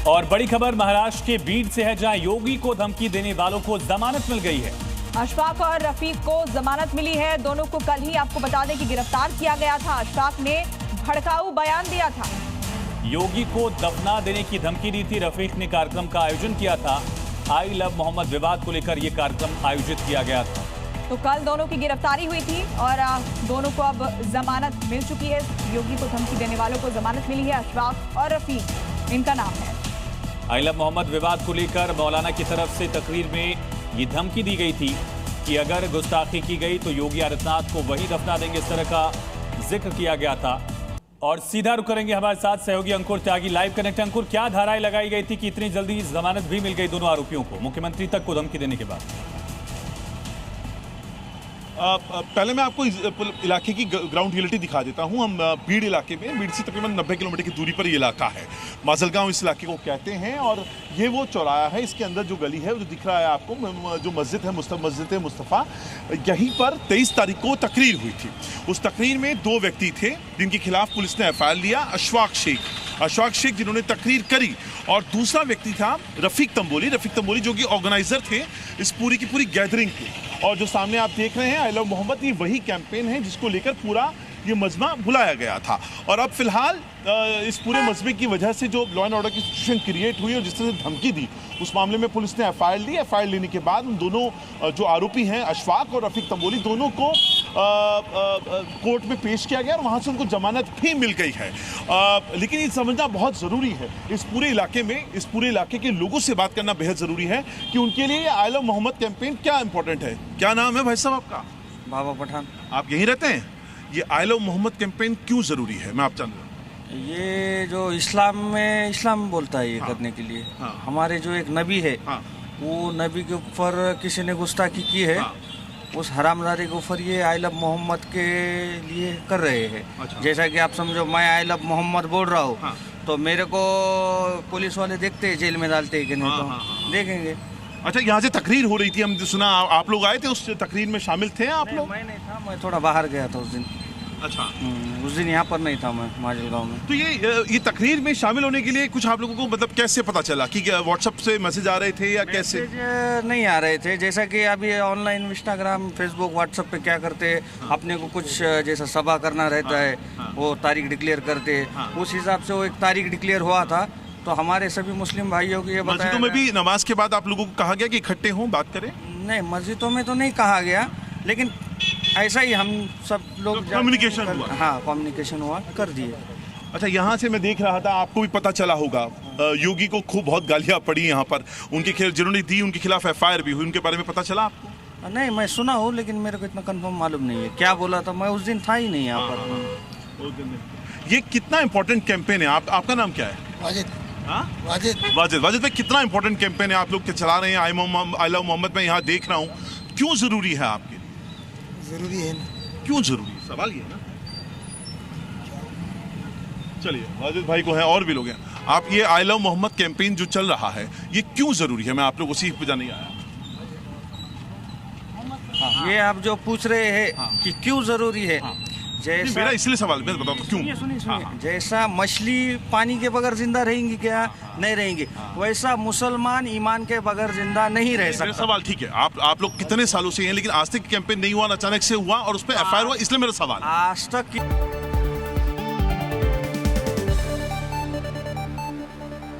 और बड़ी खबर महाराष्ट्र के बीड से है, जहां योगी को धमकी देने वालों को जमानत मिल गई है। अशफाक और रफीक को जमानत मिली है। दोनों को कल ही आपको बता दें कि गिरफ्तार किया गया था। अशफाक ने भड़काऊ बयान दिया था। योगी को दफना देने की धमकी दी थी। रफीक ने कार्यक्रम का आयोजन किया था। आई लव मोहम्मद विवाद को लेकर यह कार्यक्रम आयोजित किया गया था। तो कल दोनों की गिरफ्तारी हुई थी और दोनों को अब जमानत मिल चुकी है। योगी को धमकी देने वालों को जमानत मिली है। अशफाक और रफीक इनका नाम है। आई लव मोहम्मद विवाद को लेकर मौलाना की तरफ से तकरीर में ये धमकी दी गई थी कि अगर गुस्ताखी की गई तो योगी आदित्यनाथ को वही दफना देंगे। इस तरह का जिक्र किया गया था। और सीधा रुक करेंगे हमारे साथ सहयोगी अंकुर त्यागी, लाइव कनेक्ट। अंकुर, क्या धाराएं लगाई गई थी कि इतनी जल्दी जमानत भी मिल गई दोनों आरोपियों को, मुख्यमंत्री तक को धमकी देने के बाद? पहले मैं आपको इलाके की ग्राउंड रियलिटी दिखा देता हूं। हम बीड इलाके में, बीड से तकरीबन 90 किलोमीटर की दूरी पर ये इलाका है। माजलगांव इस इलाके को कहते हैं और ये वो चौराहा है। इसके अंदर जो गली है वो जो दिख रहा है आपको, जो मस्जिद है मस्जिद मुस्तफ़ा, यहीं पर 23 तारीख को तकरीर हुई थी। उस तकरीर में 2 व्यक्ति थे जिनके खिलाफ पुलिस ने FIR लिया। अशफाक शेख जिन्होंने तकरीर करी, और दूसरा व्यक्ति था रफीक तंबोली जो कि ऑर्गेनाइजर थे इस पूरी की पूरी गैदरिंग के। और जो सामने आप देख रहे हैं आई लव मोहम्मद, ये वही कैंपेन है जिसको लेकर पूरा ये मजमा बुलाया गया था। और अब फिलहाल इस पूरे मजमे की वजह से जो लॉ एंड ऑर्डर की सिचुएशन क्रिएट हुई और जिस तरह से धमकी दी, उस मामले में पुलिस ने FIR ली। FIR लेने के बाद उन दोनों जो आरोपी हैं अशफाक और रफीक तंबोली, दोनों को कोर्ट में पेश किया गया और वहाँ से उनको जमानत भी मिल गई है। लेकिन ये समझना बहुत ज़रूरी है, इस पूरे इलाके के लोगों से बात करना बेहद ज़रूरी है कि उनके लिए आई लव मोहम्मद कैंपेन क्या इंपॉर्टेंट है। क्या नाम है भाई साहब आपका? बाबा पठान। आप यहीं रहते हैं? ये आई लव मोहम्मद कैंपेन क्यों ज़रूरी है, मैं आप जान रहा हूँ। ये जो इस्लाम बोलता है ये करने के लिए। हमारे जो एक नबी है, वो नबी के ऊपर किसी ने गुस्ताखी की है, उस हरामजादे के ऊपर ये आई लव मोहम्मद के लिए कर रहे हैं। जैसा कि आप समझो, मैं आई लव मोहम्मद बोल रहा हूँ तो मेरे को पुलिस वाले देखते हैं जेल में डालते हैं कि नहीं, तो देखेंगे। अच्छा, यहाँ से तकरीर हो रही थी, हम सुना आप लोग आए थे, उस तकरीर में शामिल थे आप लोग? मैं नहीं था, मैं थोड़ा बाहर गया था उस दिन। अच्छा। उस दिन यहाँ पर नहीं था मैं, माजलगांव में। तो ये तकरीर में शामिल होने के लिए कुछ आप लोगों को मतलब कैसे पता चला कि व्हाट्सएप से मैसेज आ रहे थे या कैसे? नहीं आ रहे थे। जैसा कि अभी ऑनलाइन इंस्टाग्राम, फेसबुक, व्हाट्सएप पे क्या करते हैं, अपने को कुछ जैसा सभा करना रहता है, वो तारीख डिक्लेयर करते हैं। उस हिसाब से वो एक तारीख डिक्लेयर हुआ था, तो हमारे सभी मुस्लिम भाइयों को ये बताया। मस्जिदों में भी नमाज के बाद आप लोगों को कहा गया कि इकट्ठे हों, बात करें? नहीं, मस्जिदों में तो नहीं कहा गया, लेकिन ऐसा ही हम सब लोग कम्युनिकेशन हुआ। हाँ, कम्युनिकेशन हुआ, कर दिए। अच्छा, यहाँ से मैं देख रहा था, आपको भी पता चला होगा, योगी को खूब बहुत गालियाँ पड़ी यहाँ पर, उनके खिलाफ जिन्होंने दी उनके खिलाफ FIR भी हुई, उनके बारे में पता चला आपको? नहीं, मैं सुना हूँ, लेकिन मेरे को इतना कंफर्म मालूम नहीं है क्या बोला था। मैं उस दिन था ही नहीं यहाँ पर। ये कितना इम्पोर्टेंट कैंपेन है? आपका नाम क्या है? वाजिद भाई, कितना इम्पोर्टेंट कैंपेन है आप लोग के चला रहे हैं आई लव मोहम्मद? मैं यहाँ देख रहा हूँ, क्यों जरूरी है आपके लिए? जरूरी है ना? क्यों जरूरी है, सवाल ये है ना। चलिए, वाजिद भाई को है, और भी लोग हैं। आप ये आई लव मोहम्मद कैंपेन जो चल रहा है, ये क्यों जरूरी है? मैं आप लोगों को पे नहीं आया। ये आप जो पूछ रहे हैं कि क्यों जरूरी है, जैसा मेरा इसलिए सवाल, मैं बताता हूँ क्यों। सुनिए, जैसा मछली पानी के बगैर जिंदा रहेंगी क्या? नहीं रहेंगी। वैसा मुसलमान ईमान के बगैर जिंदा नहीं रह सकता। सवाल ठीक है, आप लोग कितने सालों से हैं, लेकिन आज तक कैंपेन नहीं हुआ, अचानक से हुआ और उस पर FIR हुआ, इसलिए मेरा सवाल। आज तक